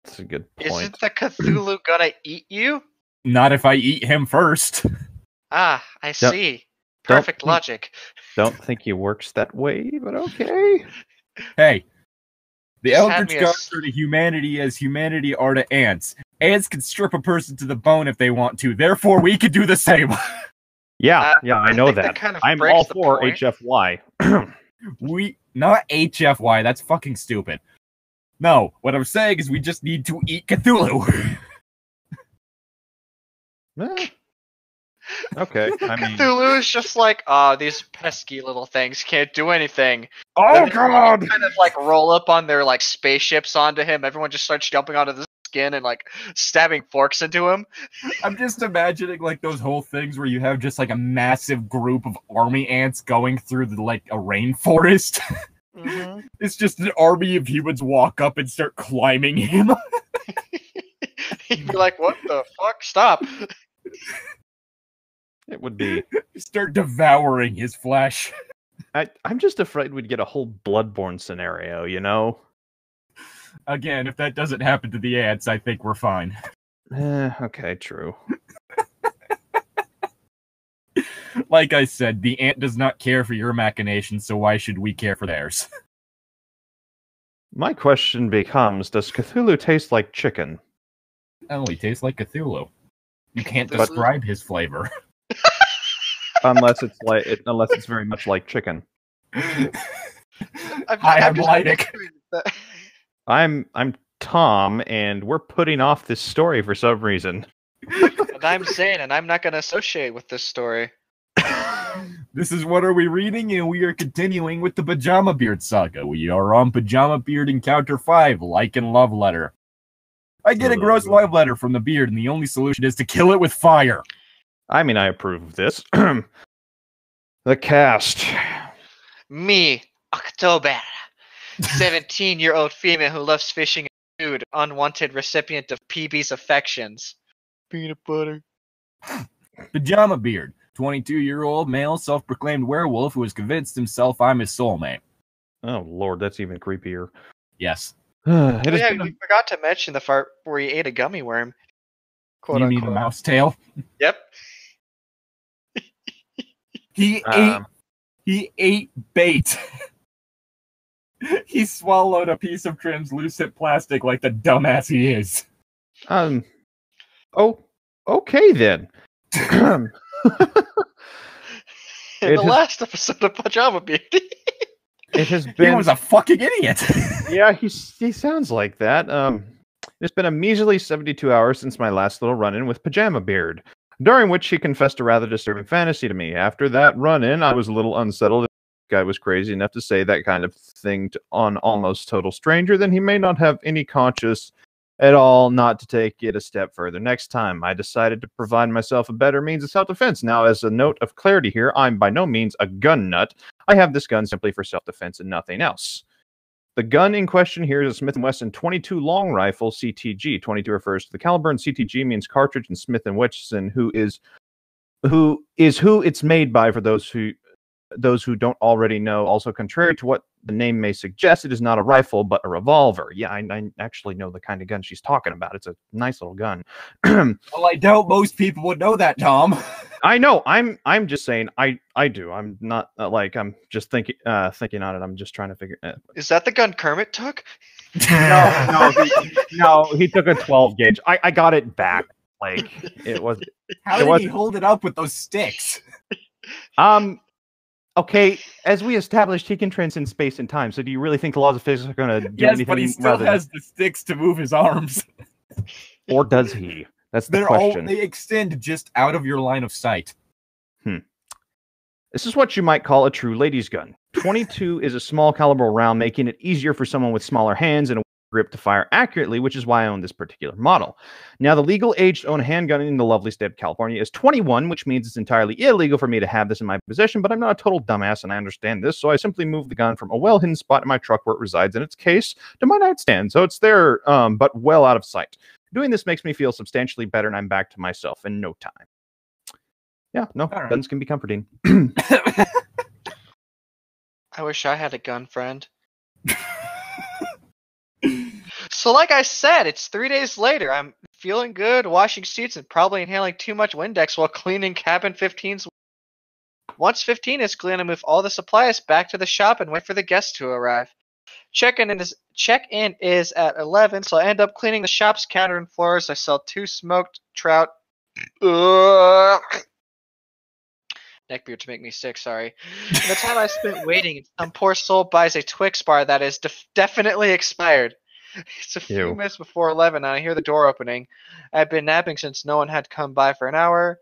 That's a good point. Isn't the Cthulhu gonna eat you? Not if I eat him first. Ah, I see. Perfect logic. Don't think he works that way, but okay. Hey, the Just had Eldritch me a Gods are to humanity as humanity are to ants. Ants can strip a person to the bone if they want to. Therefore, we could do the same. Yeah, I know think that. kind of I'm breaks all the for point. HFY. Not HFY. That's fucking stupid. No, what I'm saying is we just need to eat Cthulhu. Okay, I mean... Cthulhu is just like, these pesky little things can't do anything. Oh, God! Kind of like roll up on their like spaceships onto him. Everyone just starts jumping onto the skin and like stabbing forks into him. I'm just imagining like those whole things where you have just like a massive group of army ants going through like a rainforest. Mm-hmm. It's just an army of humans walk up and start climbing him. He'd be like, what the fuck? Stop. It would be. Start devouring his flesh. I'm just afraid we'd get a whole Bloodborne scenario, you know? Again, if that doesn't happen to the ants, I think we're fine. Okay, true. Like I said, the ant does not care for your machinations, so why should we care for theirs? My question becomes, does Cthulhu taste like chicken? Oh, he tastes like Cthulhu. You can't describe his flavor. Unless it's very much like chicken. Hi, I'm Llytic. I'm Tom, and we're putting off this story for some reason. And I'm Zane, and I'm not going to associate with this story. This is What Are We Reading, and we are continuing with the Pajama Beard Saga. We are on Pajama Beard Encounter 5, Like and Love Letter. I get a gross love letter from the beard, and the only solution is to kill it with fire. I mean, I approve of this. The cast. Me, October, 17-year-old female who loves fishing and food, unwanted recipient of PB's affections. Peanut butter. Pajama Beard, 22-year-old male self-proclaimed werewolf who has convinced himself I'm his soulmate. Oh, Lord, that's even creepier. Yes. We forgot to mention the part where he ate a gummy worm. Quote you unquote. mean a mouse tail? Yep. He ate bait. He swallowed a piece of translucent plastic like the dumbass he is. Oh, okay then. In the last episode of Pajama Beard. It has been... He was a fucking idiot. Yeah, he sounds like that. It's been a measly 72 hours since my last little run-in with Pajama Beard, during which he confessed a rather disturbing fantasy to me. After that run-in, I was a little unsettled. If the guy was crazy enough to say that kind of thing to an almost total stranger, then he may not have any conscience at all not to take it a step further. Next time, I decided to provide myself a better means of self-defense. Now, as a note of clarity here, I'm by no means a gun nut. I have this gun simply for self-defense and nothing else. The gun in question here is a Smith & Wesson 22 long rifle CTG. 22 refers to the caliber, and CTG means cartridge, and Smith & Wesson who it's made by, for those who don't already know. Also, contrary to what the name may suggest, it is not a rifle, but a revolver. Yeah, I actually know the kind of gun she's talking about. It's a nice little gun. Well, I doubt most people would know that, Tom. I know. I'm just saying. I do. I'm not I'm just thinking on it. I'm just trying to figure. Is that the gun Kermit took? No. He took a 12 gauge. I got it back. Like it was. How did he hold it up with those sticks? Okay, as we established, he can transcend space and time. So do you really think the laws of physics are going to do anything? Yes, but he still has the sticks to move his arms. Or does he? That's the question. They extend just out of your line of sight. This is what you might call a true ladies' gun. 22 is a small caliber round, making it easier for someone with smaller hands and a grip to fire accurately, which is why I own this particular model. Now, the legal age to own a handgun in the lovely state of California is 21, which means it's entirely illegal for me to have this in my possession, but I'm not a total dumbass, and I understand this, so I simply moved the gun from a well-hidden spot in my truck where it resides in its case to my nightstand, so it's there, but well out of sight. Doing this makes me feel substantially better, and I'm back to myself in no time. Yeah, no, guns can be comforting. I wish I had a gun friend. So like I said, it's 3 days later. I'm feeling good, washing seats, and probably inhaling too much Windex while cleaning cabin 15's. Once 15 is clean, I move all the supplies back to the shop and wait for the guests to arrive. Check-in is at 11, so I end up cleaning the shop's counter and floors. I sell 2 smoked trout. Ugh. Neckbeard to make me sick, sorry. And the time I spent waiting, some poor soul buys a Twix bar that is definitely expired. It's a few Ew. minutes before 11, and I hear the door opening. I've been napping since no one had come by for an hour.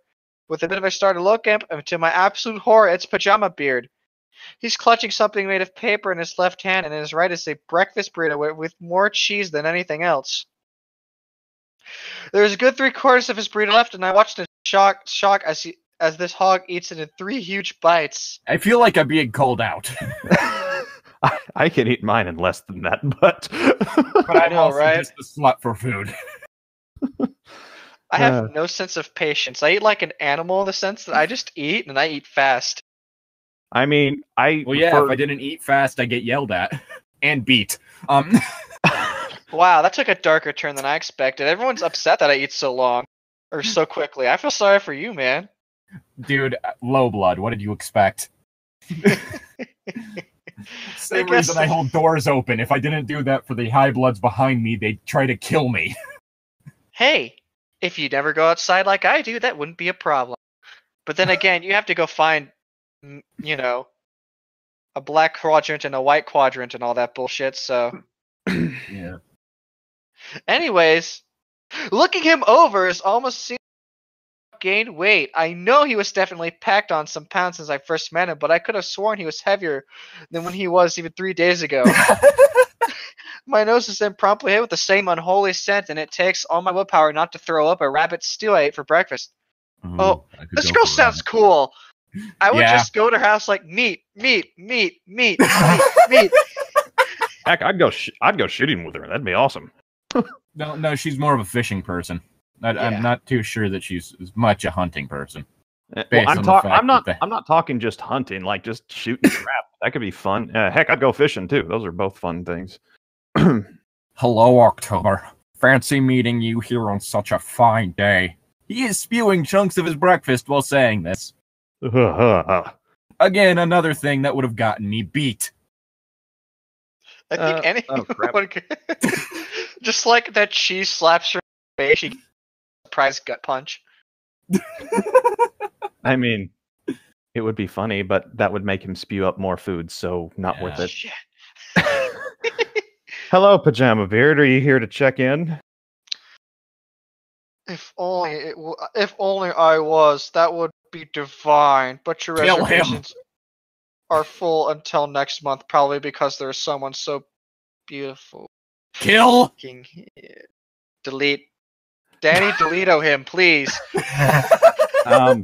With a bit of a start to look up, and to my absolute horror, it's Pajama Beard. He's clutching something made of paper in his left hand, and in his right is a breakfast burrito with more cheese than anything else. There's a good 3/4 of his burrito left, and I watched in shock as this hog eats it in 3 huge bites. I feel like I'm being called out. I can eat mine in less than that, but But I'm know, also right? just a slut for food. I have no sense of patience. I eat like an animal in the sense that I just eat, and I eat fast. I mean, Well, yeah, if I didn't eat fast, I get yelled at. And beat. Wow, that took a darker turn than I expected. Everyone's upset that I eat so long. Or so quickly. I feel sorry for you, man. Dude, low blood, what did you expect? Same guess- reason I hold doors open. If I didn't do that for the high bloods behind me, they'd try to kill me. Hey, if you never go outside like I do, that wouldn't be a problem. But then again, you have to go find, you know, a black quadrant and a white quadrant and all that bullshit, so... Yeah. Anyways, looking him over is almost seems gained weight. I know he was definitely packed on some pounds since I first met him, but I could have sworn he was heavier than when he was even 3 days ago. My nose is then promptly hit with the same unholy scent, and it takes all my willpower not to throw up a rabbit stew I ate for breakfast. Oh, this girl sounds cool. I would just go to her house like meat. heck, I'd go shooting with her. That'd be awesome. No, she's more of a fishing person. Yeah. I'm not too sure that she's as much a hunting person. Well, Based on the fact I'm not talking just hunting, like just shooting crap. That could be fun. Heck, I'd go fishing too. Those are both fun things. Hello, October. Fancy meeting you here on such a fine day. He is spewing chunks of his breakfast while saying this. Again, another thing that would have gotten me beat. I think anyone crap. would... Just like that cheese slaps her in the face, she gets a surprise gut punch. I mean, it would be funny, but that would make him spew up more food, so not worth it. Shit. Hello, Pajama Beard. Are you here to check in? If only I was, that would be divine. But your Kill him. reservations are full until next month, probably because there's someone so beautiful. Kill! Fucking delete. Danny, delete him, please. I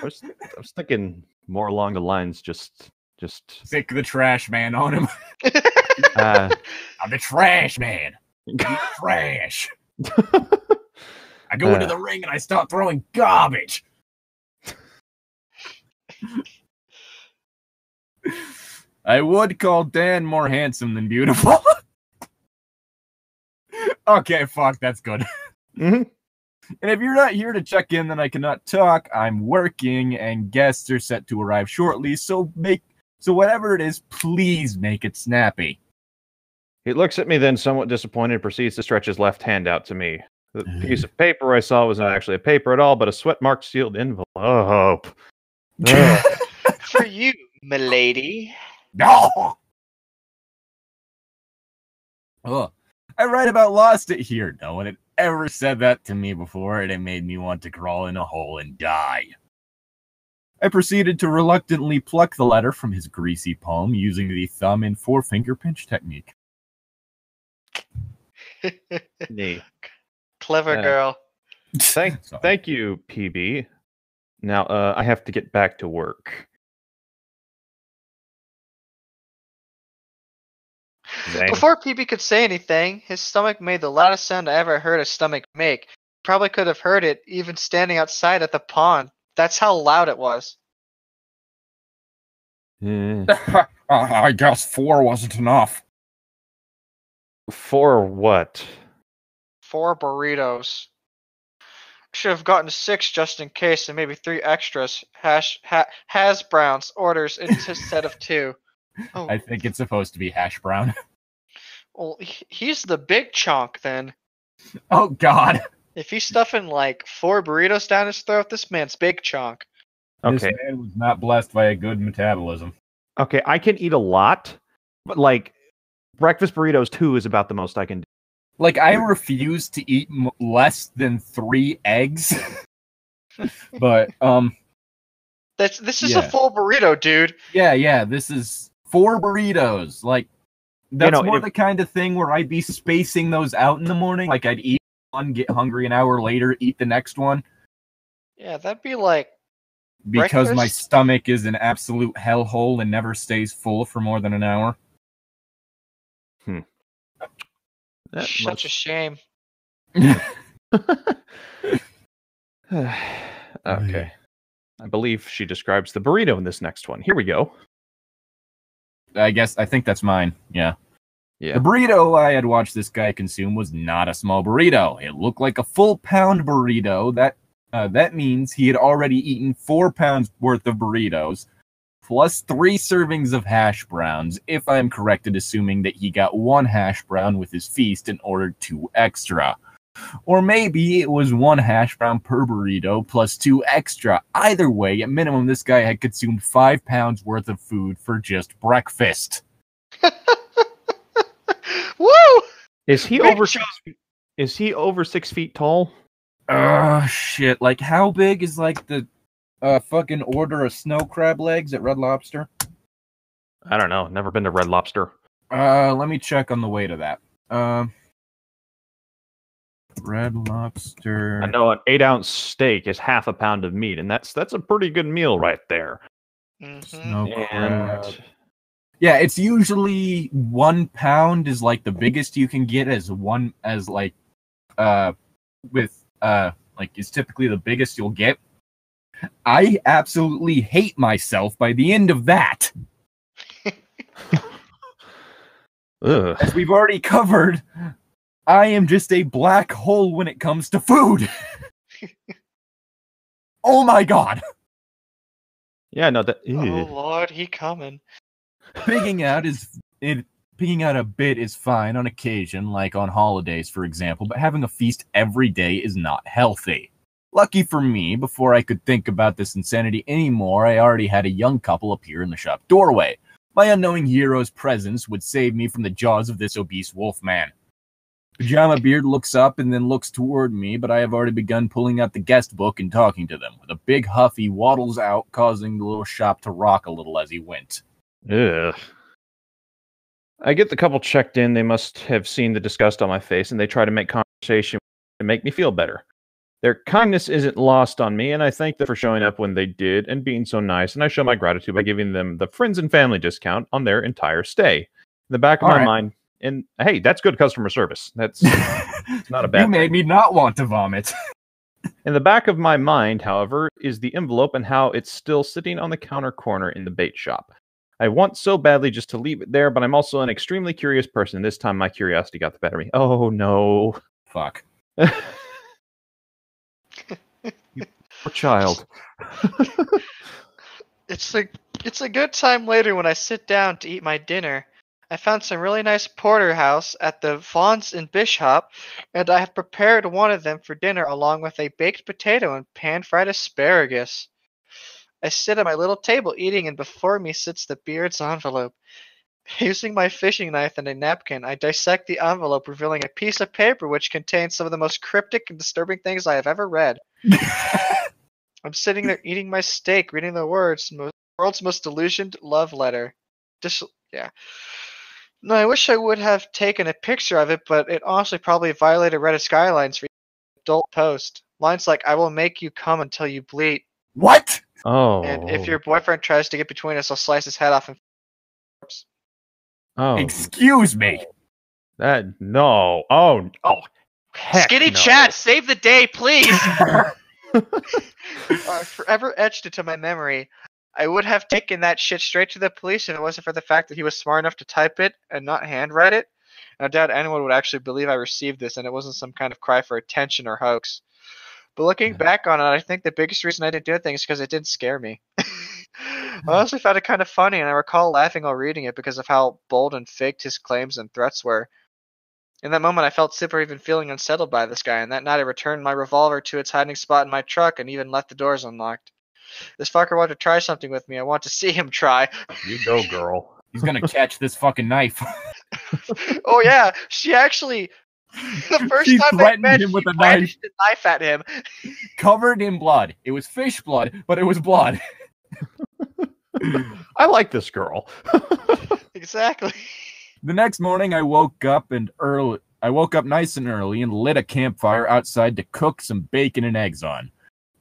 was thinking more along the lines, just. Stick the trash man on him. Uh, I'm the trash man. I'm trash. I go into the ring and I start throwing garbage. I would call Dan more handsome than beautiful. Okay, fuck, that's good. mhm. And if you're not here to check in, then I cannot talk. I'm working, and guests are set to arrive shortly. So whatever it is, please make it snappy. He looks at me, then somewhat disappointed, proceeds to stretch his left hand out to me. The piece of paper I saw was not actually a paper at all, but a sweat-marked sealed envelope. Ugh. For you, milady. No. Oh, I write about lost it here. No one had ever said that to me before, and it made me want to crawl in a hole and die. I proceeded to reluctantly pluck the letter from his greasy palm using the thumb and forefinger pinch technique. Nee. Clever girl. Thank you, PB. Now, I have to get back to work. Zane. Before PB could say anything, his stomach made the loudest sound I ever heard a stomach make. Probably could have heard it even standing outside at the pond. That's how loud it was. Eh. I guess 4 wasn't enough. For what? 4 burritos. Should have gotten 6 just in case, and maybe 3 extras. Has Browns orders instead of 2. Oh, I think it's supposed to be hash brown. well, he's the big chunk then. Oh God. If he's stuffing like 4 burritos down his throat, this man's big chunk. This Okay. man was not blessed by a good metabolism. Okay, I can eat a lot, but like breakfast burritos too is about the most I can do. Like, I refuse to eat less than 3 eggs. But, This is Yeah. a full burrito, dude. yeah, this is 4 burritos. Like, that's more the kind of thing where I'd be spacing those out in the morning. Like, I'd eat one, get hungry an hour later, eat the next one. Yeah, that'd be like Because my breakfast? stomach is an absolute hellhole and never stays full for more than an hour. That such a shame. Okay. I believe she describes the burrito in this next one. Here we go. I think that's mine. Yeah. Yeah. The burrito I had watched this guy consume was not a small burrito. It looked like a full pound burrito. That means he had already eaten 4 pounds worth of burritos, plus 3 servings of hash browns, if I'm correct in assuming that he got 1 hash brown with his feast and ordered 2 extra. Or maybe it was 1 hash brown per burrito plus 2 extra. Either way, at minimum, this guy had consumed 5 pounds worth of food for just breakfast. Woo! Is he Big over chunk. 6 feet? Is he over 6 feet tall? Shit. Like, how big is, like, the fucking order of snow crab legs at Red Lobster? I don't know. Never been to Red Lobster. Let me check on the way to that. Red Lobster. I know an 8-ounce steak is half a pound of meat, and that's a pretty good meal right there. Mhm. Snow crab. And Yeah, it's usually 1 pound is like the biggest you can get is is typically the biggest you'll get. I absolutely hate myself by the end of that. ugh. As we've already covered, I am just a black hole when it comes to food. Oh my God. Yeah, no, that. Oh Ew. Lord, he coming. Pigging out a bit is fine on occasion, like on holidays, for example, but having a feast every day is not healthy. Lucky for me, before I could think about this insanity anymore, I already had a young couple appear in the shop doorway. My unknowing hero's presence would save me from the jaws of this obese wolf man. Pajama Beard looks up and then looks toward me, but I have already begun pulling out the guest book and talking to them. With a big huff, he waddles out, causing the little shop to rock a little as he went. Ugh. I get the couple checked in. They must have seen the disgust on my face, and they try to make conversation to make me feel better. Their kindness isn't lost on me, and I thank them for showing up when they did and being so nice, and I show my gratitude by giving them the friends and family discount on their entire stay. In the back of my mind, and hey, that's good customer service. That's it's not a bad You made me not want to vomit. In the back of my mind, however, is the envelope and how it's still sitting on the counter corner in the bait shop. I want so badly just to leave it there, but I'm also an extremely curious person. This time my curiosity got the better of me. Oh no. Fuck. You poor child. It's a good time later when I sit down to eat my dinner. I found some really nice porterhouse at the Vaughn's in Bishop, and I have prepared one of them for dinner along with a baked potato and pan-fried asparagus. I sit at my little table eating, and before me sits the Beard's envelope. Using my fishing knife and a napkin, I dissect the envelope, revealing a piece of paper which contains some of the most cryptic and disturbing things I have ever read. I'm sitting there eating my steak, reading the words, world's most delusioned love letter. Yeah. No, I wish I would have taken a picture of it, but it honestly probably violated Reddit guidelines for adult post. Lines like, I will make you come until you bleed. What? Oh. And if your boyfriend tries to get between us, I'll slice his head off and Oh. Excuse me. That no. Oh. Heck Skinny no. chat, save the day, please! Forever etched into my memory. I would have taken that shit straight to the police if it wasn't for the fact that he was smart enough to type it and not handwrite it. I doubt anyone would actually believe I received this and it wasn't some kind of cry for attention or hoax. But looking back on it, I think the biggest reason I didn't do anything is because it didn't scare me. I honestly found it kind of funny, and I recall laughing while reading it because of how bold and faked his claims and threats were. In that moment, I felt super even feeling unsettled by this guy, and that night I returned my revolver to its hiding spot in my truck and even left the doors unlocked. This fucker wanted to try something with me. I want to see him try. You go, girl. He's gonna catch this fucking knife. Oh yeah, she actually... The first She time they threatened met, him she with a brandished a knife at him. Covered in blood. It was fish blood, but it was blood. I like this girl. Exactly. The next morning, I woke up nice and early and lit a campfire outside to cook some bacon and eggs on.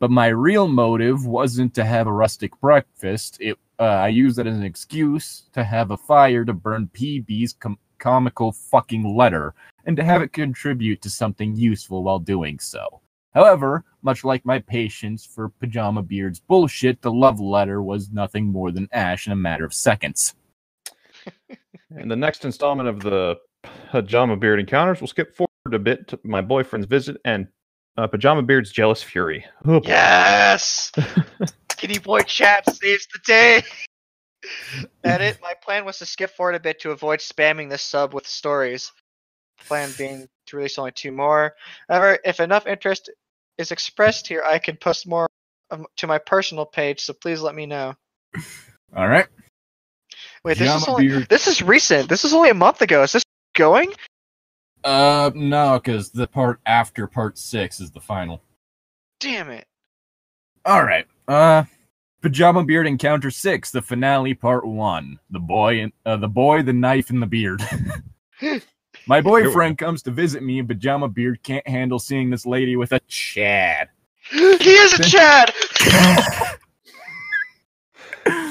But my real motive wasn't to have a rustic breakfast. I used it as an excuse to have a fire to burn PB's comical fucking letter and to have it contribute to something useful while doing so. However, much like my patience for Pajama Beard's bullshit, the love letter was nothing more than ash in a matter of seconds. In the next installment of the Pajama Beard Encounters, we'll skip forward a bit to my boyfriend's visit and Pajama Beard's jealous fury. Oh, Yes! Kitty Boy Chat saves the day! Edit, my plan was to skip forward a bit to avoid spamming this sub with stories. Plan being to release only 2 more. However, if enough interest is expressed here, I can post more to my personal page, so please let me know. All right. Wait, this is recent. This is only a month ago. Is this going? No, because the part after part 6 is the final. Damn it. All right. Pajama Beard Encounter 6, the finale, part 1. The boy, the knife, and the beard. My boyfriend comes to visit me, and Pajama Beard can't handle seeing this lady with a Chad. He is a Chad!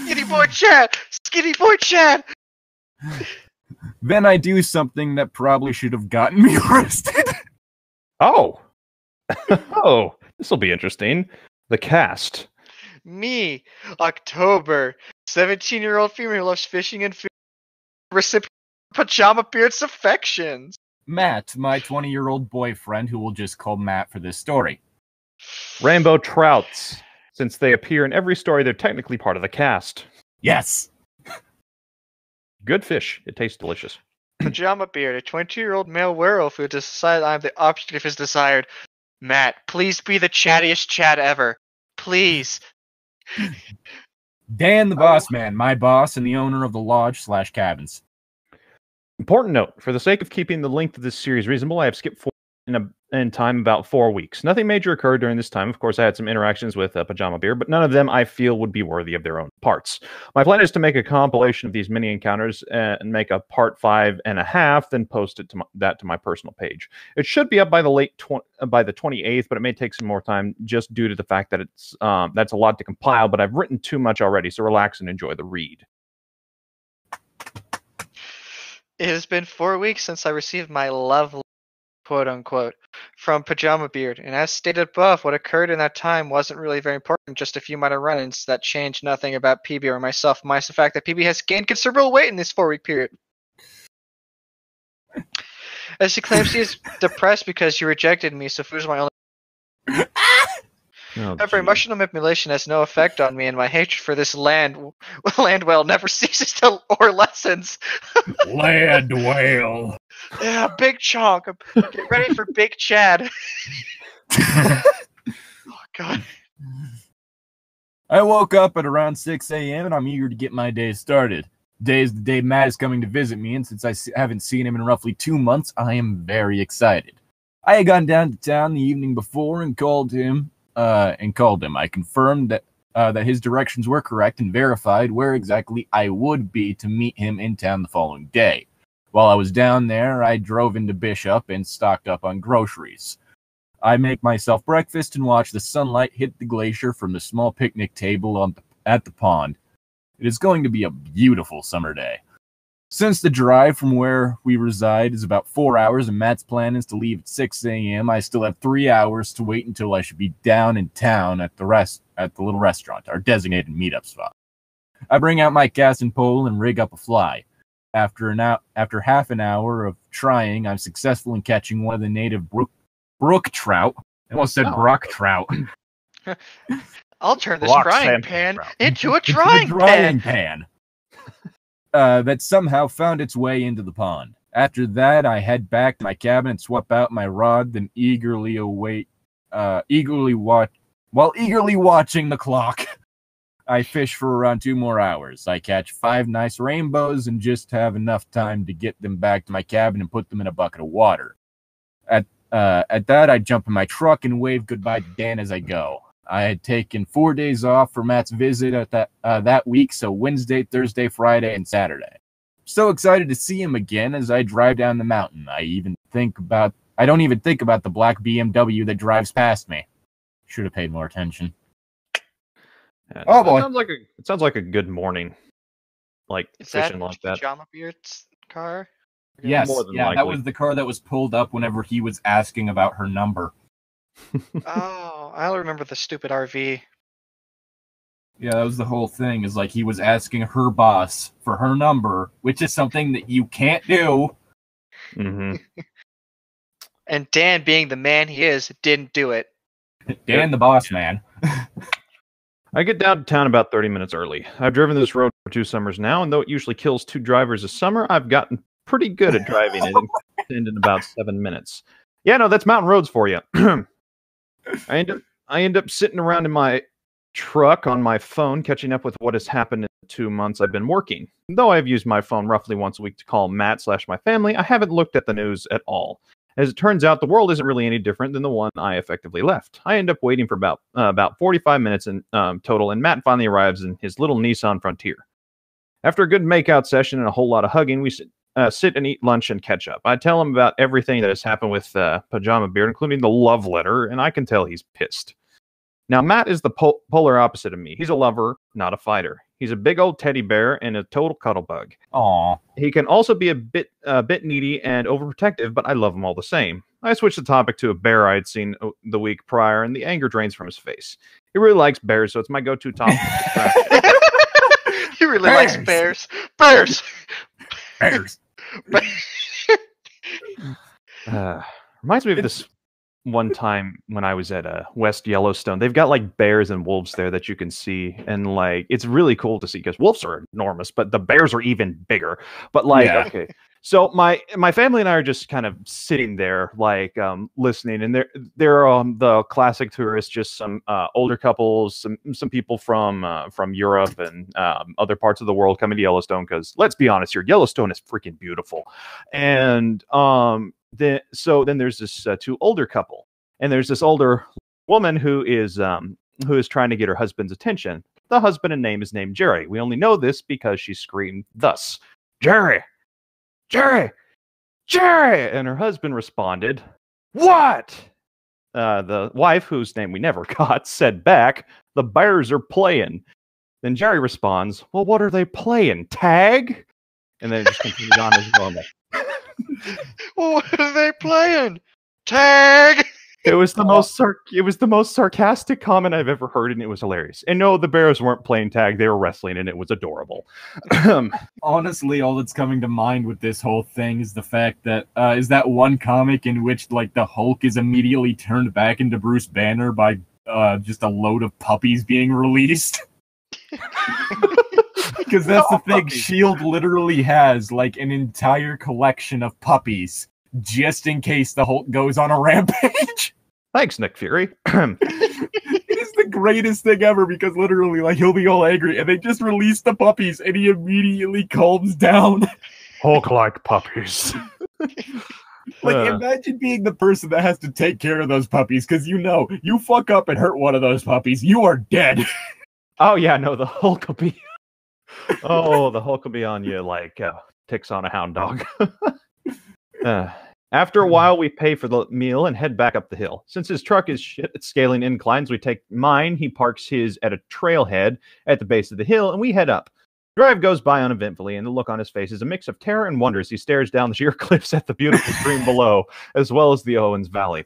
Skinny boy Chad! Skinny boy Chad! Then I do something that probably should have gotten me arrested. Oh. Oh, this will be interesting. The cast. Me, October, 17-year-old female who loves fishing and food, recipient of Pajama Beard's affections. Matt, my 20-year-old boyfriend, who we'll just call Matt for this story. Rainbow Trouts. Since they appear in every story, they're technically part of the cast. Yes. Good fish. It tastes delicious. Pajama Beard, a 22-year-old male werewolf who decided I am the object of his desire. Matt, please be the chattiest Chad ever. Please. Dan the boss man, my boss and the owner of the lodge/cabins. Important note, for the sake of keeping the length of this series reasonable, I have skipped forward in time about 4 weeks. Nothing major occurred during this time. Of course, I had some interactions with Pajama Beard, but none of them I feel would be worthy of their own parts. My plan is to make a compilation of these mini encounters and make a part 5.5, then post it to my personal page. It should be up by the by the 28th, but it may take some more time just due to the fact that it's that's a lot to compile. But I've written too much already, so relax and enjoy the read. It has been 4 weeks since I received my love, quote-unquote, from Pajama Beard, and as stated above, what occurred in that time wasn't really very important, just a few minor run-ins that changed nothing about PB or myself, minus the fact that PB has gained considerable weight in this 4-week period. As she claims she is depressed because she rejected me, so food is my only... However, emotional manipulation has no effect on me, and my hatred for this land whale never ceases or lessens. Land whale. Yeah, big chunk. Get ready for Big Chad. Oh, God. I woke up at around 6 a.m. and I'm eager to get my day started. Today is the day Matt is coming to visit me, and since I haven't seen him in roughly 2 months, I am very excited. I had gone down to town the evening before and called him. I confirmed that his directions were correct and verified where exactly I would be to meet him in town the following day. While I was down there, I drove into Bishop and stocked up on groceries. I make myself breakfast and watch the sunlight hit the glacier from the small picnic table at the pond. It is going to be a beautiful summer day. Since the drive from where we reside is about 4 hours and Matt's plan is to leave at 6 a.m., I still have 3 hours to wait until I should be down in town at the little restaurant, our designated meetup spot. I bring out my cast and pole and rig up a fly. After half an hour of trying, I'm successful in catching one of the native brook trout. I almost said brook trout. I'll turn this Rock frying salmon pan trout. into a Into drying pan. pan. That somehow found its way into the pond. After that, I head back to my cabin and swap out my rod, then eagerly watching the clock. I fish for around 2 more hours. I catch 5 nice rainbows and just have enough time to get them back to my cabin and put them in a bucket of water. At that, I jump in my truck and wave goodbye to Dan as I go. I had taken 4 days off for Matt's visit at that week, so Wednesday, Thursday, Friday, and Saturday. So excited to see him again as I drive down the mountain. I don't even think about the black BMW that drives past me. Should have paid more attention. Yeah, Oh boy, it sounds like a good morning, like Is fishing that like that. Pajama Beard's car? Yes, more than that likely. was the car that was pulled up whenever he was asking about her number. Oh, I remember the stupid RV. Yeah, that was the whole thing, is like he was asking her boss for her number, which is something that you can't do. Mm-hmm. And Dan, being the man he is, didn't do it. Dan the boss man. I get down to town about 30 minutes early. I've driven this road for 2 summers now, and though it usually kills 2 drivers a summer, I've gotten pretty good at driving it in about 7 minutes. Yeah, no, that's mountain roads for you. I end up sitting around in my truck on my phone, catching up with what has happened in the 2 months I've been working. Though I've used my phone roughly once a week to call Matt/my family, I haven't looked at the news at all. As it turns out, the world isn't really any different than the one I effectively left. I end up waiting for about 45 minutes in total, and Matt finally arrives in his little Nissan Frontier. After a good makeout session and a whole lot of hugging, we sit and eat lunch and catch up. I tell him about everything that has happened with Pajama Beard, including the love letter, and I can tell he's pissed. Now, Matt is the polar opposite of me. He's a lover, not a fighter. He's a big old teddy bear and a total cuddle bug. Aw. He can also be a bit needy and overprotective, but I love him all the same. I switched the topic to a bear I'd seen the week prior, and the anger drains from his face. He really likes bears, so it's my go-to topic. He really likes bears. Bears! Bears. Reminds me of this one time when I was at West Yellowstone. They've got like bears and wolves there that you can see, and like it's really cool to see because wolves are enormous, but the bears are even bigger. But like, Yeah. okay, so my family and I are just kind of sitting there, like listening, and they're the classic tourists, just some older couples, some people from Europe and other parts of the world coming to Yellowstone because let's be honest here, Yellowstone is freaking beautiful, and then there's this 2 older couple, and there's this older woman who is trying to get her husband's attention. The husband and name is named Jerry. We only know this because she screamed thus, "Jerry, Jerry, Jerry!" And her husband responded, "What?" The wife, whose name we never got, said back, "The bears are playing." Then Jerry responds, "Well, what are they playing? Tag?" And then it just continued on as normal. Well, what are they playing? Tag! It was the most sarcastic comment I've ever heard, and it was hilarious. And no, the bears weren't playing tag; they were wrestling, and it was adorable. Honestly, all that's coming to mind with this whole thing is the fact that is that one comic in which like the Hulk is immediately turned back into Bruce Banner by just a load of puppies being released. Because that's the thing, S.H.I.E.L.D. literally has like an entire collection of puppies just in case the Hulk goes on a rampage. Thanks, Nick Fury. It is the greatest thing ever because literally, like, he'll be all angry and they just release the puppies and he immediately calms down. Hulk-like puppies. Like, imagine being the person that has to take care of those puppies because you fuck up and hurt one of those puppies, you are dead. Oh yeah, no, the Hulk will be. The Hulk will be on you like ticks on a hound dog. After a while, we pay for the meal and head back up the hill. Since his truck is shit at scaling inclines, we take mine. He parks his at a trailhead at the base of the hill, and we head up. The drive goes by uneventfully, and the look on his face is a mix of terror and wonder as he stares down the sheer cliffs at the beautiful stream below, as well as the Owens Valley.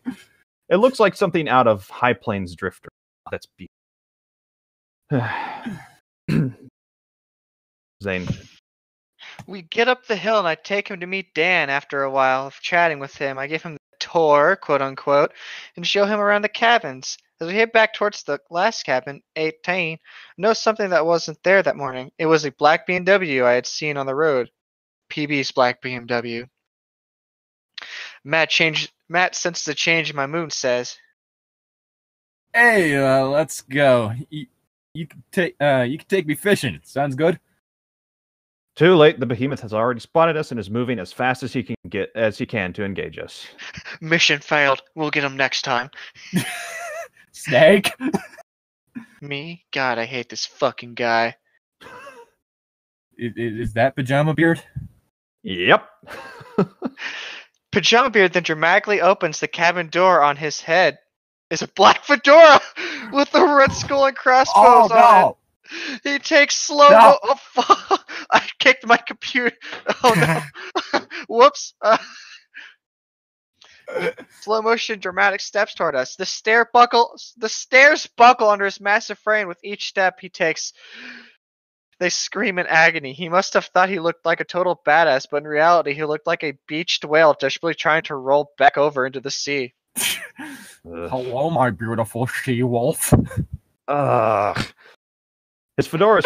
It looks like something out of High Plains Drifter. That's beautiful. Zane. We get up the hill and I take him to meet Dan after a while of chatting with him. I give him the tour, quote unquote, and show him around the cabins. As we head back towards the last cabin, 18, I noticed something that wasn't there that morning. It was a black BMW I had seen on the road. PB's black BMW. Matt senses a change in my mood, says, Hey, let's go. You can take me fishing. Sounds good. Too late. The behemoth has already spotted us and is moving as fast as he can to engage us. Mission failed. We'll get him next time. Snake. Me? God, I hate this fucking guy. Is that Pajama Beard? Yep. Pajama Beard then dramatically opens the cabin door on his head. It's a black fedora with the red skull and crossbows on it. He takes slow mo. Oh, I kicked my computer. Oh no. Whoops. Slow motion dramatic steps toward us. The stairs buckle under his massive frame with each step he takes. They scream in agony. He must have thought he looked like a total badass, but in reality he looked like a beached whale desperately trying to roll back over into the sea. Hello, my beautiful she-wolf. His fedora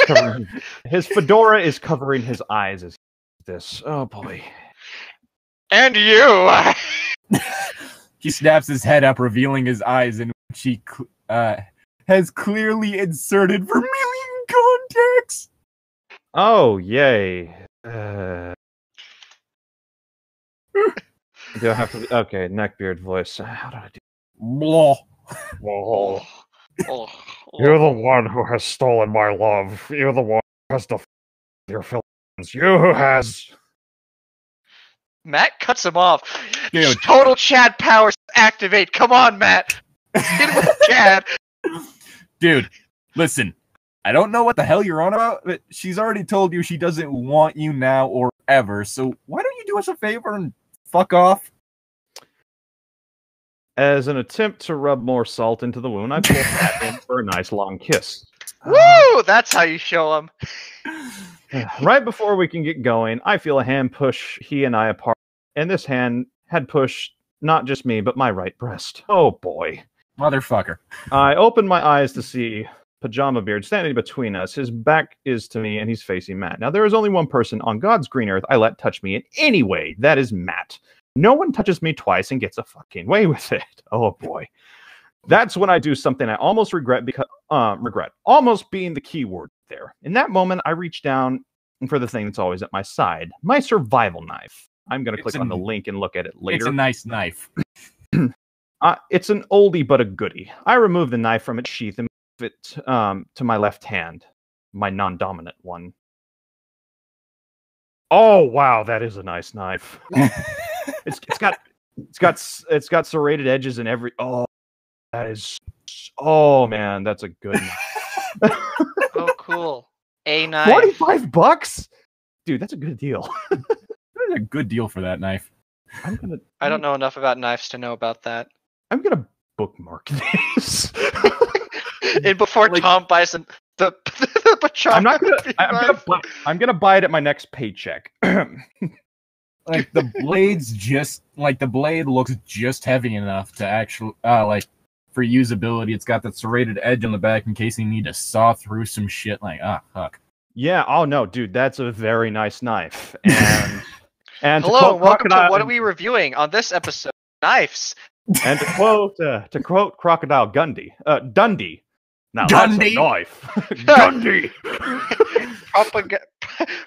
is covering his eyes as this. Oh boy. And you. He snaps his head up, revealing his eyes, in which he has clearly inserted vermilion contacts. Oh, yay. Do I have to... Okay, Neckbeard voice. How do I do... Blah. Whoa. You're the one who has stolen my love. You're the one who has defiled your feelings. You who has... Matt cuts him off. Dude. Total Chad powers activate. Come on, Matt. Get with Chad. Dude, listen. I don't know what the hell you're on about, but she's already told you she doesn't want you now or ever, so why don't you do us a favor and fuck off? As an attempt to rub more salt into the wound, I pulled Matt in for a nice long kiss. Woo! That's how you show him. Right before we can get going, I feel a hand push he and I apart, and this hand had pushed not just me, but my right breast. Oh boy. Motherfucker. I opened my eyes to see Pajama Beard standing between us. His back is to me, and he's facing Matt. Now, there is only one person on God's green earth I let touch me in any way. That is Matt. No one touches me twice and gets a fucking way with it. Oh boy. That's when I do something I almost regret, because almost being the key word there. In that moment, I reach down for the thing that's always at my side, my survival knife. I'm going to click on the link and look at it later. It's a nice knife. It's an oldie but a goodie. I remove the knife from its sheath and move it to my left hand, my non-dominant one. Oh wow, that is a nice knife. It's got serrated edges and every. Oh, that is. Oh man, that's a good knife. Oh, cool. A knife. $45, dude. That's a good deal. That's a good deal for that knife. I don't know enough about knives to know about that. I'm gonna bookmark this. And before Tom buys the Pajama I'm gonna buy it at my next paycheck. Like the blade looks just heavy enough to actually for usability. It's got that serrated edge on the back in case you need to saw through some shit. Fuck. Yeah. Oh no, dude, that's a very nice knife. And hello, welcome to What Are We Reviewing on this episode? Knives. And to quote Crocodile Dundee. Now Dundee. That's a knife. Dundee.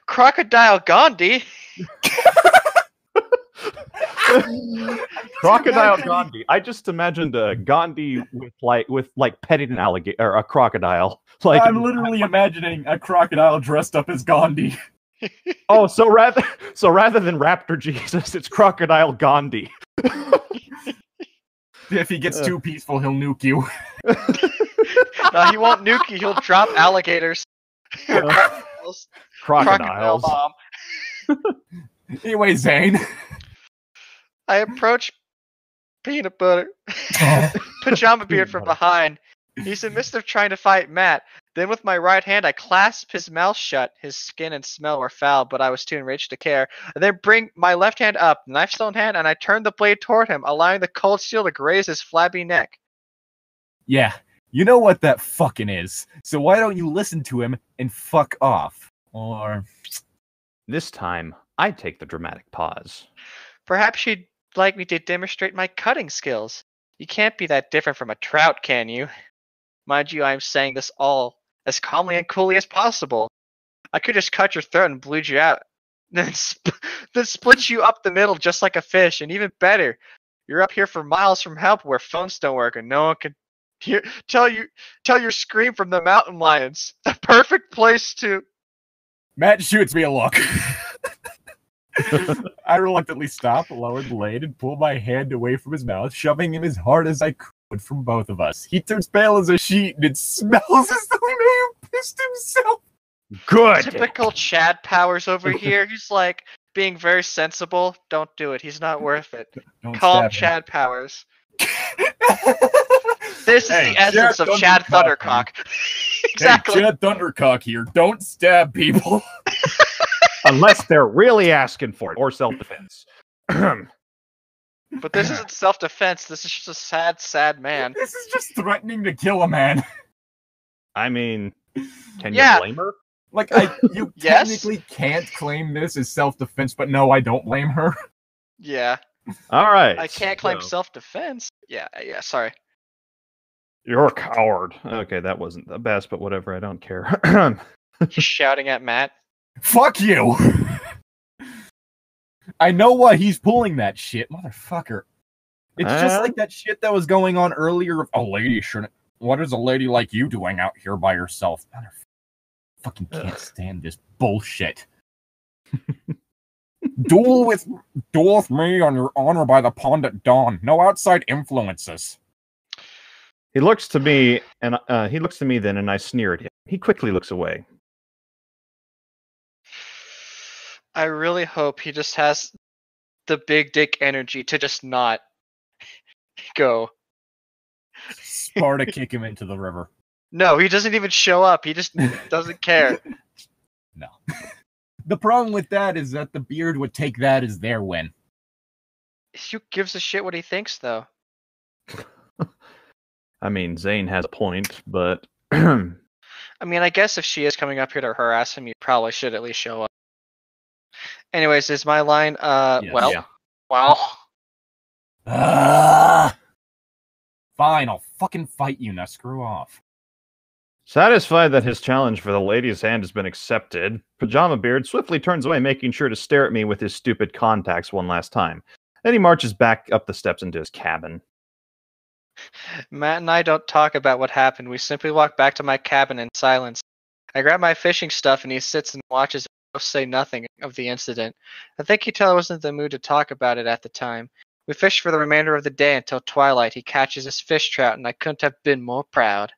Crocodile Gandhi. Crocodile Gandhi. I just imagined Gandhi with petting an alligator or a crocodile. I'm literally imagining a crocodile dressed up as Gandhi. Oh, so rather than Raptor Jesus, it's Crocodile Gandhi. If he gets too peaceful, he'll nuke you. No, he won't nuke you. He'll drop alligators. Crocodiles. Crocodile bomb. Anyway, Zane. I approach Peanut Butter. Pajama Beard from behind. He's in the midst of trying to fight Matt. Then with my right hand, I clasped his mouth shut. His skin and smell were foul, but I was too enraged to care. I then bring my left hand up, knife still in hand, and I turned the blade toward him, allowing the cold steel to graze his flabby neck. Yeah, you know what that fucking is. So why don't you listen to him and fuck off? Or... This time, I take the dramatic pause. Perhaps you'd like me to demonstrate my cutting skills. You can't be that different from a trout, can you? Mind you, I'm saying this all as calmly and coolly as possible. I could just cut your throat and bleed you out, then split you up the middle just like a fish, and even better, you're up here for miles from help where phones don't work and no one can tell your scream from the mountain lions. The perfect place to... Matt shoots me a look. I reluctantly stop, lower the blade, and pull my hand away from his mouth, shoving him as hard as I could from both of us. He turns pale as a sheet, and it smells as though he may have pissed himself. Good! Typical Chad Powers over here. He's like being very sensible. Don't do it. He's not worth it. Don't Calm stab Chad Powers. This is Hey, the essence of Chad Thundercock. Exactly. Hey, Chad Thundercock here. Don't stab people. Unless they're really asking for it, or self-defense. But this isn't self-defense. This is just a sad, sad man. This is just threatening to kill a man. I mean, can Yeah. you blame her? Like, you Yes? technically can't claim this as self-defense, but no, I don't blame her. Yeah. All right. I can't claim so- self-defense. Yeah, sorry. You're a coward. Okay, that wasn't the best, but whatever. I don't care. He's shouting at Matt. Fuck you! I know why he's pulling that shit, motherfucker. It's just like that shit that was going on earlier. A lady shouldn't. What is a lady like you doing out here by yourself? Fucking can't stand this bullshit. Duel with me on your honor by the pond at dawn. No outside influences. He looks to me, and then, and I sneer at him. He quickly looks away. I really hope he just has the big dick energy to just not go. Sparta kick him into the river. No, he doesn't even show up. He just doesn't care. No. The problem with that is that the beard would take that as their win. Who gives a shit what he thinks, though? I mean, Zane has a point, but... I mean, I guess if she is coming up here to harass him, you probably should at least show up. Anyways, is my line, Yes. well, Yeah. wow. Fine, I'll fucking fight you now. Screw off. Satisfied that his challenge for the lady's hand has been accepted, Pajama Beard swiftly turns away, making sure to stare at me with his stupid contacts one last time. Then he marches back up the steps into his cabin. Matt and I don't talk about what happened. We simply walk back to my cabin in silence. I grab my fishing stuff and he sits and watches. I say nothing of the incident. I think he tell I wasn't in the mood to talk about it at the time. We fished for the remainder of the day until twilight. He catches his fish trout and I couldn't have been more proud.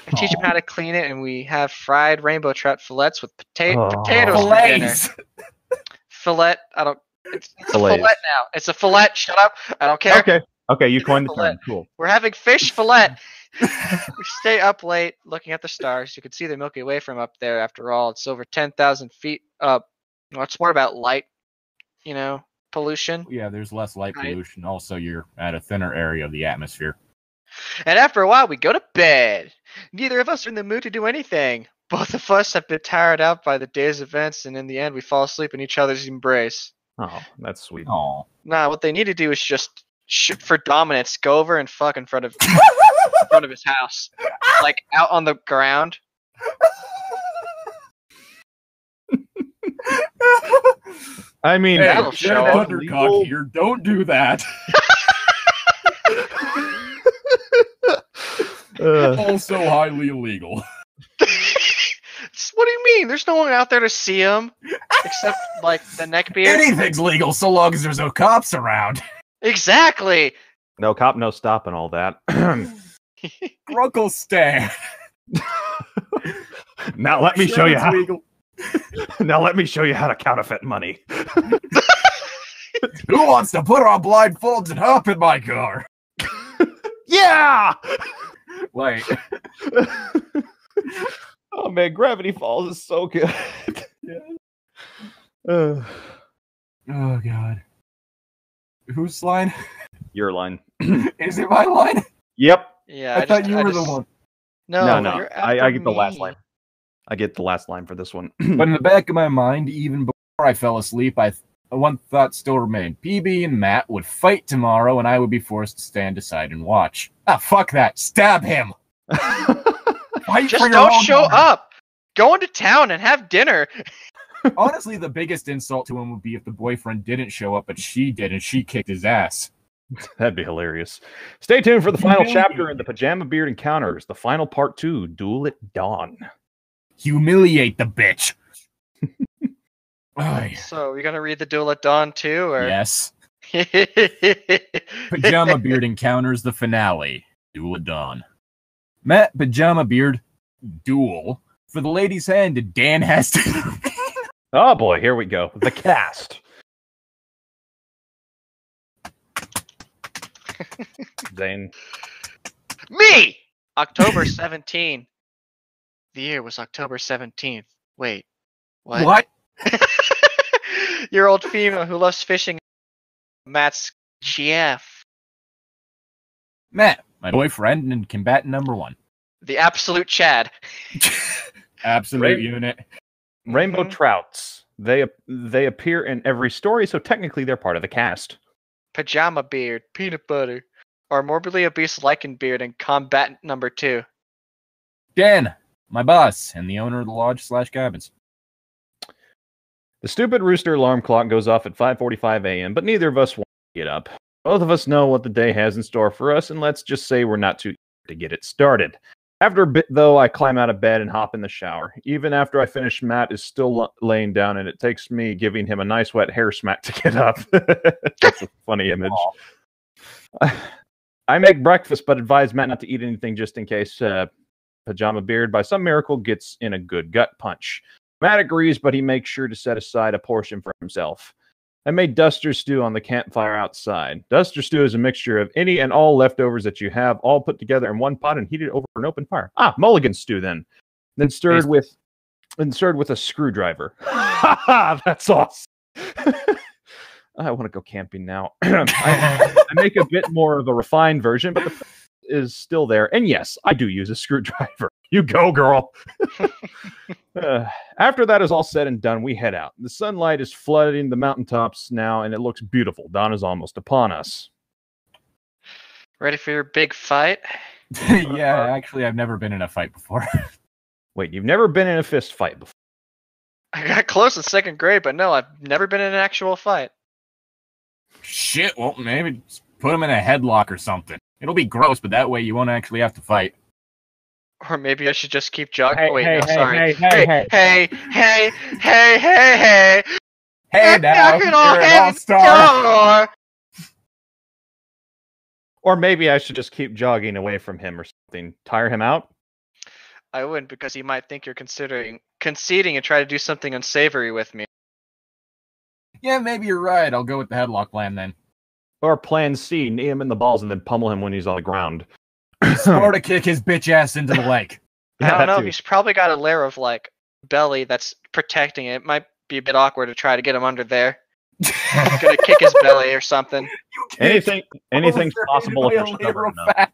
I teach him how to clean it and we have fried rainbow trout fillets with potatoes for dinner. Fillets! Fillet, I don't... It's a Fillets. fillet now. It's a fillet. Shut up. I don't care. Okay, you It's coined the fillet. term. Cool. We're having fish fillet. We stay up late looking at the stars. You can see the Milky Way from up there. After all, it's over 10,000 feet up. Well, it's more about light, pollution. Yeah, there's less light Right. pollution. Also, you're at a thinner area of the atmosphere. And after a while, we go to bed. Neither of us are in the mood to do anything. Both of us have been tired out by the day's events, and in the end, we fall asleep in each other's embrace. Oh, that's sweet. Oh. Nah, what they need to do is just shoot for dominance. Go over and fuck in front of his house, like out on the ground. I mean, Hey, that'll Chad show up. Thundercock here. Don't do that. Also highly illegal. What do you mean? There's no one out there to see him, except like the Neckbeard. Anything's legal so long as there's no cops around. Exactly. no cop, no stop, and all that. Grunkle Stan. Now let me show you how. Legal. Now let me show you how to counterfeit money. Who wants to put on blindfolds and hop in my car? Yeah. Wait. Oh man, Gravity Falls is so good. Oh god. Whose line? Your line. Is it my line? Yep. Yeah, I thought you were the one. No, No. you're after I get the last me. line. I get the last line for this one. But in the back of my mind, even before I fell asleep, one thought still remained. PB and Matt would fight tomorrow, and I would be forced to stand aside and watch. Ah, fuck that. Stab him. Fight Just for your don't own show honor. up. Go into town and have dinner. Honestly, the biggest insult to him would be if the boyfriend didn't show up, but she did, and she kicked his ass. That'd be hilarious. Stay tuned for the final chapter in the Pajama Beard Encounters, the final part 2, Duel at Dawn. Humiliate the bitch. Ay, So, you're gonna read the Duel at Dawn too, or yes. Pajama Beard Encounters, the finale. Duel at Dawn. Matt Pajama Beard duel for the lady's hand, and Dan has to. Oh boy, here we go. The cast. Zane. Me! October 17th. The year was October 17th. Wait. What? Your old female who loves fishing. Matt's GF. Matt, my boyfriend and combatant number 1. The absolute Chad. Absolute unit. Rainbow Mhm. Trouts. They appear in every story, so technically they're part of the cast. Pajama Beard. Peanut Butter. Our morbidly obese Lichen Beard and combatant number 2. Dan, my boss, and the owner of the lodge/cabins. The stupid rooster alarm clock goes off at 5:45 a.m., but neither of us want to get up. Both of us know what the day has in store for us, and let's just say we're not too eager to get it started. After a bit, though, I climb out of bed and hop in the shower. Even after I finish, Matt is still laying down, and it takes me giving him a nice wet hair smack to get up. That's a funny image. I make breakfast, but advise Matt not to eat anything just in case Pajama Beard, by some miracle, gets in a good gut punch. Matt agrees, but he makes sure to set aside a portion for himself. I made duster stew on the campfire outside. Duster stew is a mixture of any and all leftovers that you have, all put together in one pot and heated over an open fire. Ah, mulligan stew then. Then stirred with a screwdriver. That's awesome. I want to go camping now. I make a bit more of a refined version, but the is still there. And yes, I do use a screwdriver. You go, girl. After that is all said and done, we head out. The sunlight is flooding the mountaintops now, and it looks beautiful. Dawn is almost upon us. Ready for your big fight? Yeah, actually, I've never been in a fight before. Wait, you've never been in a fist fight before? I got close in 2nd grade, but no, I've never been in an actual fight. Shit, well, maybe just put him in a headlock or something. It'll be gross, but that way you won't actually have to fight. Or maybe I should just keep jogging. Hey, Wait, hey, no, hey, sorry. hey. Hey, now, you're an all-star. Or maybe I should just keep jogging away from him or something. Tire him out? I wouldn't, because he might think you're conceding and try to do something unsavory with me. Yeah, maybe you're right. I'll go with the headlock plan then. Or plan C, knee him in the balls and then pummel him when he's on the ground. Or to kick his bitch ass into the lake. I don't that know. too. He's probably got a layer of like belly that's protecting it. It might be a bit awkward to try to get him under there. Gonna kick his belly or something. Anything's possible if you're stubborn enough.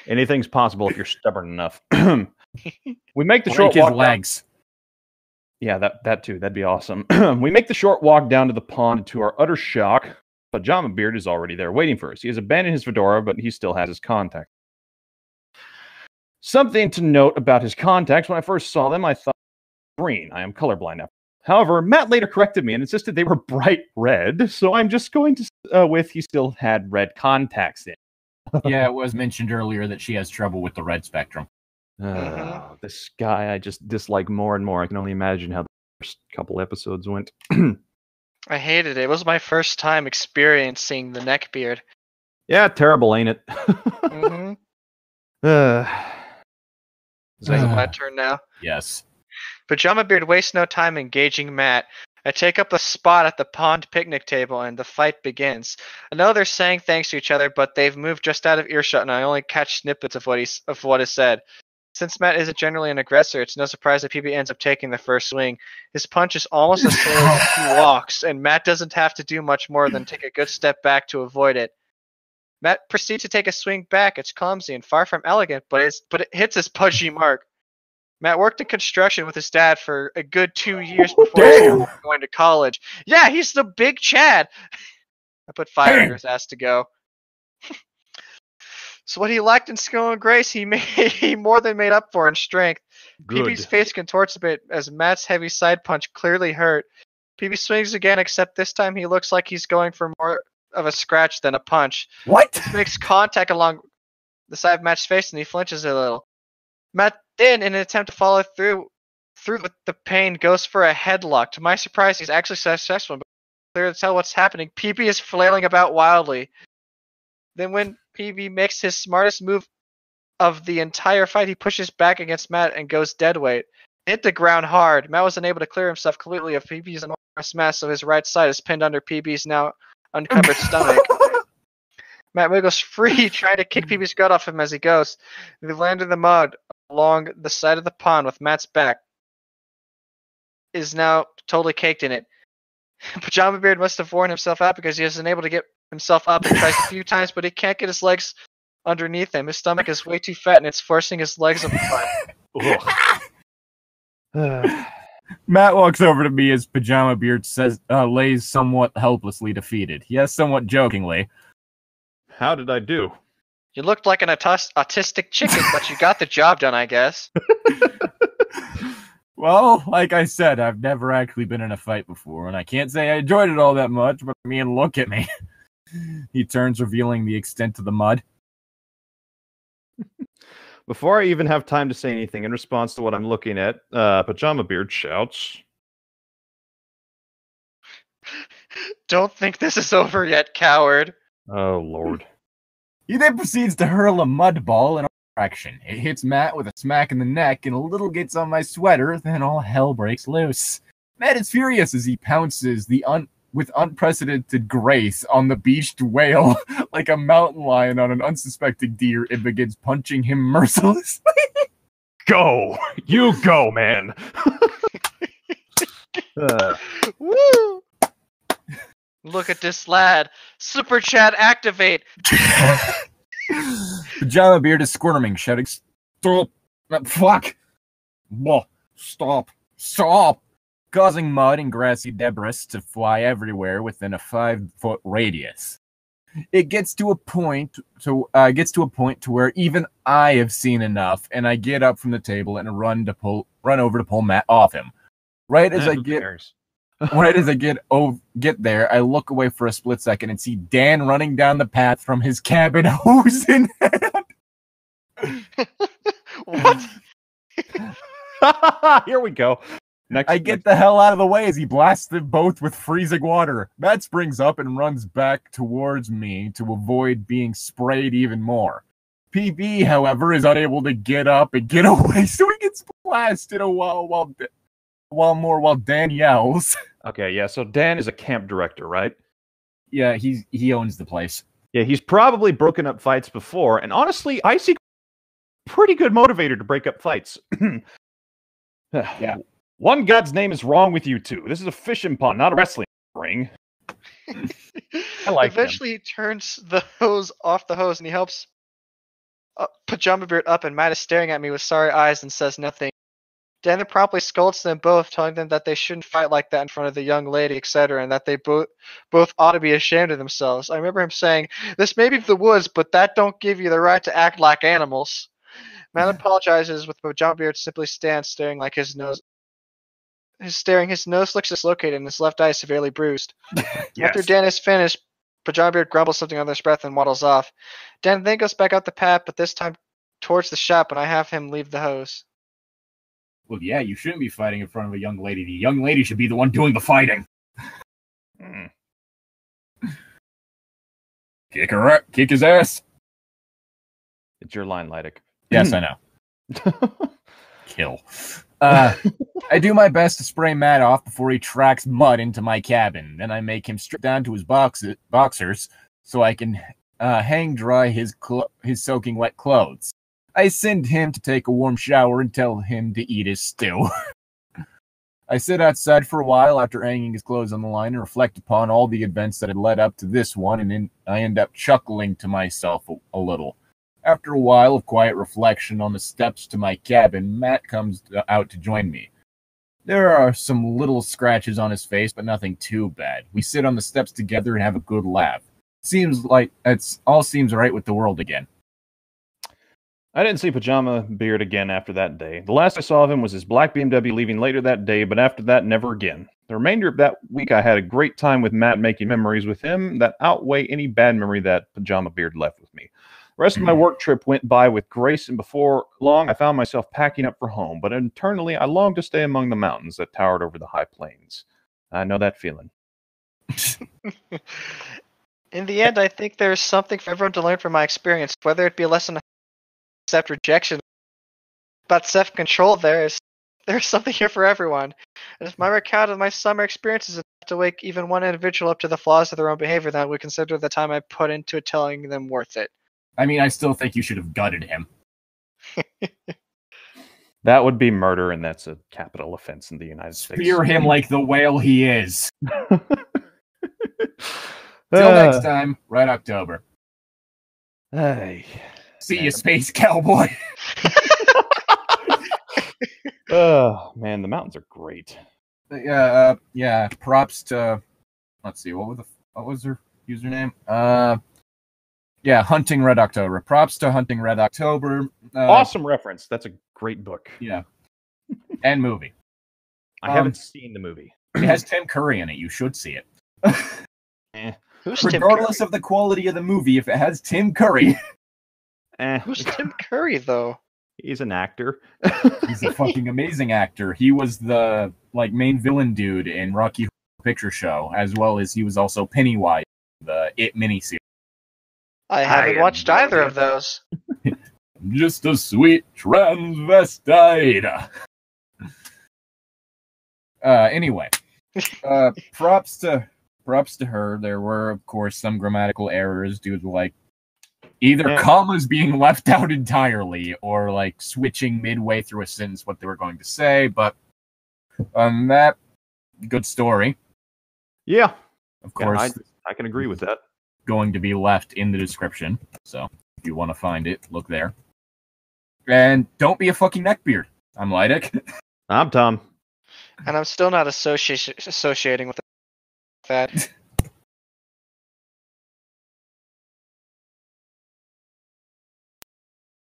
Anything's possible if you're stubborn enough. We make the short Break his walk. legs. Yeah, that too. That'd be awesome. We make the short walk down to the pond. To our utter shock, Pajama Beard is already there waiting for us. He has abandoned his fedora, but he still has his contact. Something to note about his contacts. When I first saw them, I thought green. I am colorblind now. However, Matt later corrected me and insisted they were bright red, so I'm just going to with he still had red contacts in. Yeah, it was mentioned earlier that she has trouble with the red spectrum. This guy I just dislike more and more. I can only imagine how the first couple episodes went. I hated it. It was my first time experiencing the Neckbeard. Yeah, terrible, ain't it? Mm-hmm. Is it my turn now? Yes. Pajama Beard wastes no time engaging Matt. I take up a spot at the pond picnic table and the fight begins. I know they're saying thanks to each other, but they've moved just out of earshot and I only catch snippets of what is said. Since Matt isn't generally an aggressor, it's no surprise that PB ends up taking the first swing. His punch is almost as slow as he walks, and Matt doesn't have to do much more than take a good step back to avoid it. Matt proceeds to take a swing back. It's clumsy and far from elegant, but it hits his pudgy mark. Matt worked in construction with his dad for a good 2 years before going to college. Yeah, he's the big Chad. I put 5 years asked to go. So what he lacked in skill and grace, he more than made up for in strength. PB's face contorts a bit as Matt's heavy side punch clearly hurt. PB swings again, except this time he looks like he's going for more of a scratch than a punch. What? He makes contact along the side of Matt's face and he flinches a little. Matt then, in an attempt to follow through with the pain, goes for a headlock. To my surprise, he's actually successful, but clear to tell what's happening. PB is flailing about wildly. Then when PB makes his smartest move of the entire fight, he pushes back against Matt and goes deadweight. Hit the ground hard. Matt was unable to clear himself completely of PB's enormous mass, so his right side is pinned under PB's now uncovered stomach. Matt wiggles free, trying to kick PB's gut off him as he goes. They land in the mud along the side of the pond with Matt's back is now totally caked in it. Pajama Beard must have worn himself out because he is unable to get himself up and tries a few times, but he can't get his legs underneath him. His stomach is way too fat and it's forcing his legs apart. Matt walks over to me as Pajama Beard lays somewhat helplessly defeated. Yes, somewhat jokingly. How did I do? You looked like an autistic chicken, but you got the job done, I guess. Well, like I said, I've never actually been in a fight before, and I can't say I enjoyed it all that much, but I mean, look at me. He turns, revealing the extent of the mud. Before I even have time to say anything in response to what I'm looking at, Pajama Beard shouts, "Don't think this is over yet, coward." Oh, Lord. He then proceeds to hurl a mud ball in our direction. It hits Matt with a smack in the neck and a little gets on my sweater, then all hell breaks loose. Matt is furious as he pounces with unprecedented grace on the beached whale like a mountain lion on an unsuspecting deer and begins punching him mercilessly. Go! You go, man! Woo! Look at this lad. Super chat activate. Pajama Beard is squirming, shouting, "Stop! Fuck! Stop! Stop!" Causing mud and grassy debris to fly everywhere within a 5-foot radius. It gets to a point to where even I have seen enough, and I get up from the table and run over to pull Matt off him. Right as I get there, I look away for a split second and see Dan running down the path from his cabin, hose in hand. What? Here we go. I get the hell out of the way as he blasts them both with freezing water. Matt springs up and runs back towards me to avoid being sprayed even more. PB, however, is unable to get up and get away, so he gets blasted while Dan yells. Okay, yeah, so Dan is a camp director, right? Yeah, he owns the place. Yeah, he's probably broken up fights before, and honestly, I see pretty good motivator to break up fights. Yeah. One God's name is wrong with you two. This is a fishing pond, not a wrestling ring. I like Eventually, he turns the hose off the hose and he helps Pajama Beard up, and Matt is staring at me with sorry eyes and says nothing. Dan promptly scolds them both, telling them that they shouldn't fight like that in front of the young lady, etc., and that they both ought to be ashamed of themselves. I remember him saying, "This may be the woods, but that don't give you the right to act like animals." Matt apologizes, with Pajama Beard simply stands staring like his nose. His nose looks dislocated and his left eye is severely bruised. Yes. After Dan is finished, Pajama Beard grumbles something under his breath and waddles off. Dan then goes back up the path, but this time towards the shop, and I have him leave the hose. Well, yeah, you shouldn't be fighting in front of a young lady. The young lady should be the one doing the fighting. Kick his ass. It's your line, Llytic. Yes, I know. Kill. I do my best to spray Matt off before he tracks mud into my cabin. Then I make him strip down to his boxers so I can hang dry his soaking wet clothes. I send him to take a warm shower and tell him to eat his stew. I sit outside for a while after hanging his clothes on the line and reflect upon all the events that had led up to this one, and then I end up chuckling to myself a little. After a while of quiet reflection on the steps to my cabin, Matt comes out to join me. There are some little scratches on his face, but nothing too bad. We sit on the steps together and have a good laugh. Seems like all seems right with the world again. I didn't see Pajama Beard again after that day. The last I saw of him was his black BMW leaving later that day, but after that, never again. The remainder of that week, I had a great time with Matt making memories with him that outweigh any bad memory that Pajama Beard left with me. The rest of my work trip went by with grace, and before long, I found myself packing up for home, but internally, I longed to stay among the mountains that towered over the high plains. I know that feeling. In the end, I think there's something for everyone to learn from my experience, whether it be a lesson accept rejection, about self-control. There's something here for everyone. And if my recount of my summer experiences is enough to wake even one individual up to the flaws of their own behavior, then I would consider the time I put into it telling them worth it. I mean, I still think you should have gutted him. That would be murder, and that's a capital offense in the United States. Spear him like the whale he is. Till next time, Red October. Hey. See you, Space Cowboy. Oh, man, the mountains are great. Yeah. Props to. Let's see. What was her username? Yeah, Hunting Red October. Props to Hunting Red October. Awesome reference. That's a great book. Yeah. And movie. I haven't seen the movie. It has Tim Curry in it. You should see it. Who's Regardless of the quality of the movie, if it has Tim Curry. Who's Tim Curry, though? He's an actor. He's a fucking amazing actor. He was the main villain dude in Rocky Horror Picture Show, as well as he was also Pennywise, the It miniseries. I haven't watched either of those. Just a sweet transvestite. Anyway, props to her. There were, of course, some grammatical errors due to either commas being left out entirely or switching midway through a sentence what they were going to say. But on that, good story. Yeah, of course, I can agree with that. Going to be left in the description. So if you want to find it, look there. And don't be a fucking neckbeard. I'm Llytic. I'm Tom. And I'm still not associating with that.